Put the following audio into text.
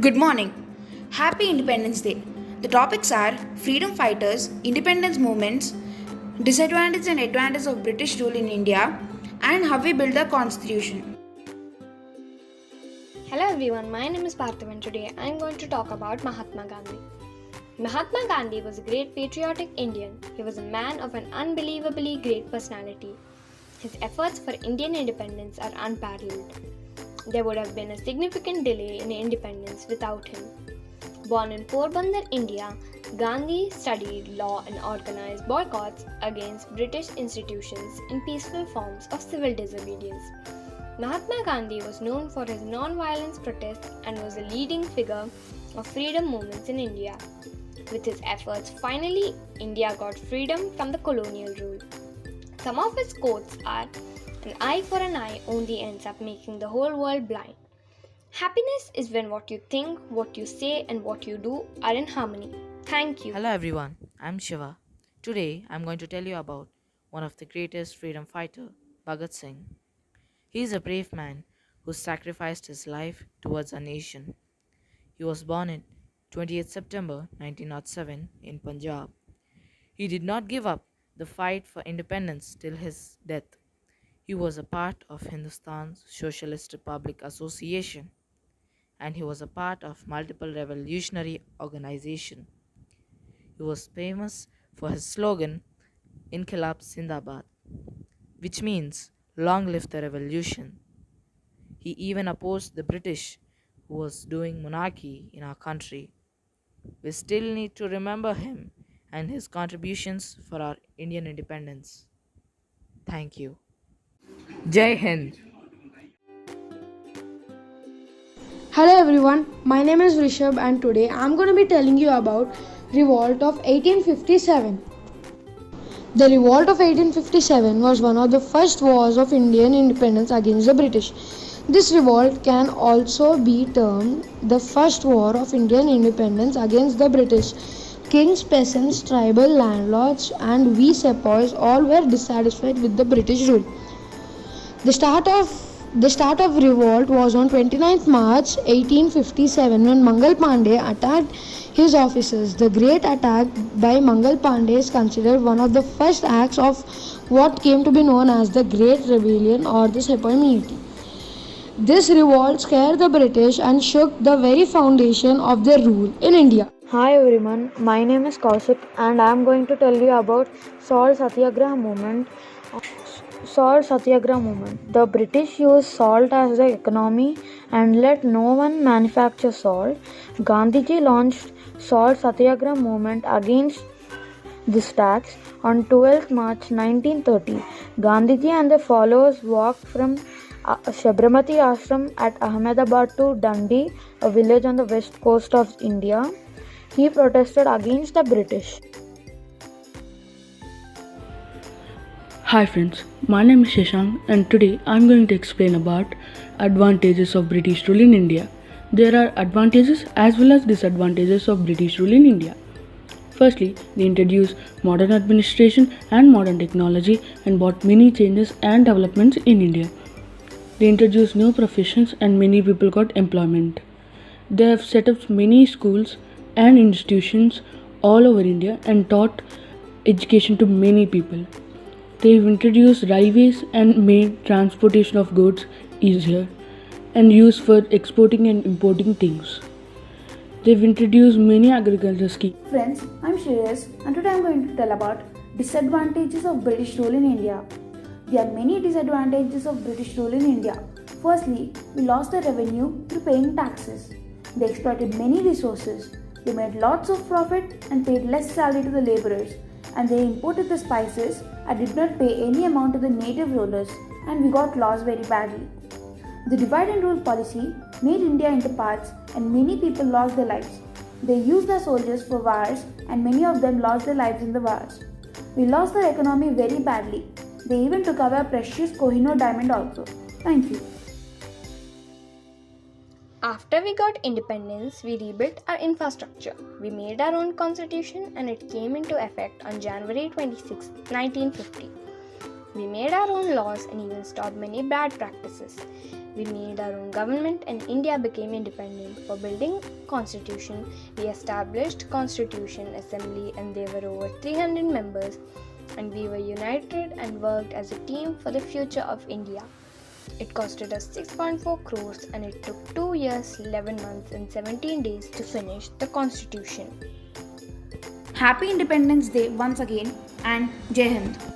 Good morning. Happy Independence Day. The topics are freedom fighters, independence movements, disadvantages and advantages of British rule in India, and how we build the constitution. Hello everyone, my name is Parthiv and today I am going to talk about Mahatma Gandhi. Mahatma Gandhi was a great patriotic Indian. He was a man of an unbelievably great personality. His efforts for Indian independence are unparalleled. There would have been a significant delay in independence without him. Born in Porbandar, India, Gandhi studied law and organized boycotts against British institutions in peaceful forms of civil disobedience. Mahatma Gandhi was known for his non-violence protests and was a leading figure of freedom movements in India. With his efforts, finally, India got freedom from the colonial rule. Some of his quotes are, "An eye for an eye only ends up making the whole world blind." Happiness is when what you think, what you say, and what you do are in harmony. Thank you. Hello everyone, I'm Shiva. Today I'm going to tell you about one of the greatest freedom fighter, Bhagat Singh. He is a brave man who sacrificed his life towards our nation. He was born on 20th September 1907 in Punjab. He did not give up the fight for independence till his death. He was a part of Hindustan's Socialist Republic Association and he was a part of multiple revolutionary organizations. He was famous for his slogan Inqilab Zindabad, which means long live the revolution. He even opposed the British who was doing monarchy in our country. We still need to remember him and his contributions for our Indian independence. Thank you. Jai Hind. Hello everyone, my name is Rishabh and today I am going to be telling you about Revolt of 1857. The Revolt of 1857 was one of the first wars of Indian independence against the British. This revolt can also be termed the first war of Indian independence against the British. Kings, peasants, tribal landlords and we sepoys all were dissatisfied with the British rule. The start of revolt was on 29th March 1857 when Mangal Pandey attacked his officers. The great attack by Mangal Pandey is considered one of the first acts of what came to be known as the Great Rebellion or the Sepoy Mutiny. This revolt scared the British and shook the very foundation of their rule in India. Hi everyone, my name is Kaushik and I am going to tell you about Salt Satyagraha movement. Salt Satyagraha movement. The British used salt as the economy and let no one manufacture salt. Gandhiji launched Salt Satyagraha movement against this tax on 12th March 1930. Gandhiji and their followers walked from Sabarmati Ashram at Ahmedabad to Dundee, a village on the west coast of India. He protested against the British. Hi friends, my name is Shashank and today I am going to explain about advantages of British rule in India. There are advantages as well as disadvantages of British rule in India. Firstly, they introduced modern administration and modern technology and brought many changes and developments in India. They introduced new professions and many people got employment. They have set up many schools and institutions all over India and taught education to many people. They've introduced railways and made transportation of goods easier and used for exporting and importing things. They've introduced many agriculture schemes. Friends, I'm Shreyas and today I'm going to tell about disadvantages of British rule in India. There are many disadvantages of British rule in India. Firstly, we lost the revenue through paying taxes. They exploited many resources. They made lots of profit and paid less salary to the laborers, and they imported the spices and did not pay any amount to the native rulers, and we got lost very badly. The divide and rule policy made India into parts and many people lost their lives. They used their soldiers for wars and many of them lost their lives in the wars. We lost our economy very badly. They even took away our precious Kohinoor diamond also. Thank you. After we got independence, we rebuilt our infrastructure. We made our own constitution and it came into effect on January 26, 1950. We made our own laws and even stopped many bad practices. We made our own government and India became independent. For building constitution, we established Constitution Assembly and there were over 300 members and we were united and worked as a team for the future of India. It costed us 6.4 crores and it took 2 years, 11 months and 17 days to finish the constitution. Happy Independence Day once again and Jai Hind.